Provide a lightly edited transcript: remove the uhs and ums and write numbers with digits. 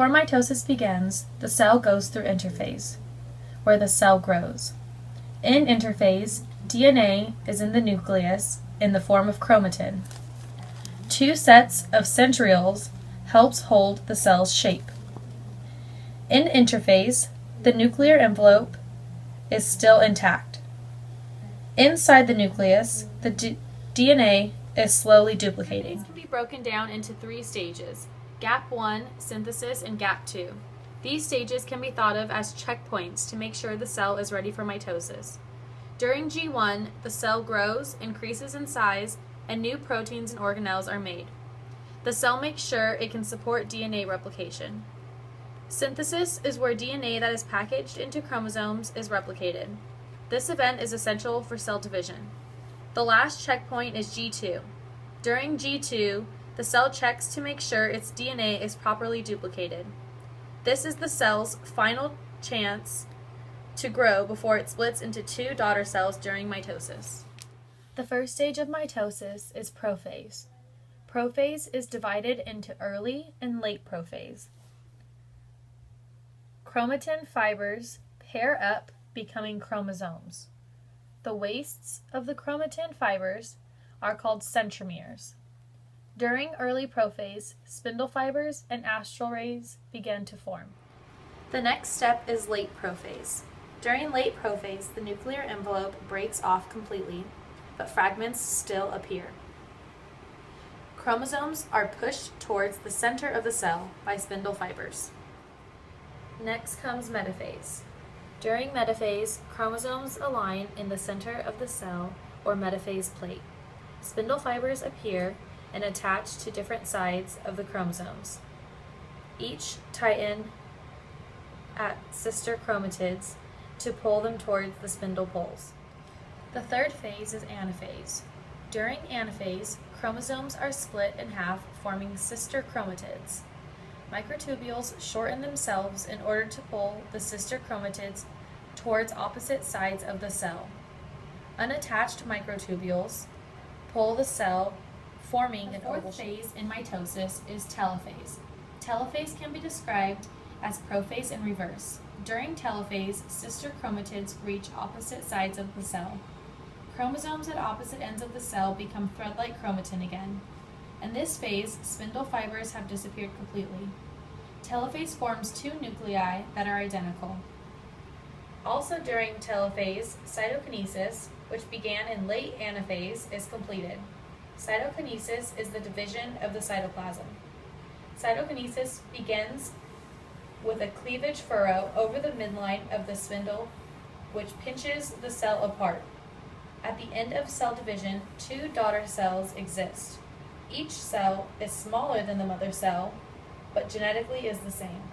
Before mitosis begins, the cell goes through interphase, where the cell grows. In interphase, DNA is in the nucleus in the form of chromatin. Two sets of centrioles helps hold the cell's shape. In interphase, the nuclear envelope is still intact. Inside the nucleus, the DNA is slowly duplicating. This can be broken down into three stages: Gap 1, synthesis, and Gap 2. These stages can be thought of as checkpoints to make sure the cell is ready for mitosis. During G1, the cell grows, increases in size, and new proteins and organelles are made. The cell makes sure it can support DNA replication. Synthesis is where DNA that is packaged into chromosomes is replicated. This event is essential for cell division. The last checkpoint is G2. During G2, the cell checks to make sure its DNA is properly duplicated. This is the cell's final chance to grow before it splits into two daughter cells during mitosis. The first stage of mitosis is prophase. Prophase is divided into early and late prophase. Chromatin fibers pair up, becoming chromosomes. The wastes of the chromatin fibers are called centromeres. During early prophase, spindle fibers and astrolates begin to form. The next step is late prophase. During late prophase, the nuclear envelope breaks off completely, but fragments still appear. Chromosomes are pushed towards the center of the cell by spindle fibers. Next comes metaphase. During metaphase, chromosomes align in the center of the cell or metaphase plate. Spindle fibers appear and attach to different sides of the chromosomes. Each tighten at sister chromatids to pull them towards the spindle poles. The third phase is anaphase. During anaphase, chromosomes are split in half, forming sister chromatids. Microtubules shorten themselves in order to pull the sister chromatids towards opposite sides of the cell. Unattached microtubules pull the cell, forming an oval phase in mitosis is telophase. Telophase can be described as prophase in reverse. During telophase, sister chromatids reach opposite sides of the cell. Chromosomes at opposite ends of the cell become thread-like chromatin again. In this phase, spindle fibers have disappeared completely. Telophase forms two nuclei that are identical. Also during telophase, cytokinesis, which began in late anaphase, is completed. Cytokinesis is the division of the cytoplasm. Cytokinesis begins with a cleavage furrow over the midline of the spindle, which pinches the cell apart. At the end of cell division, two daughter cells exist. Each cell is smaller than the mother cell, but genetically is the same.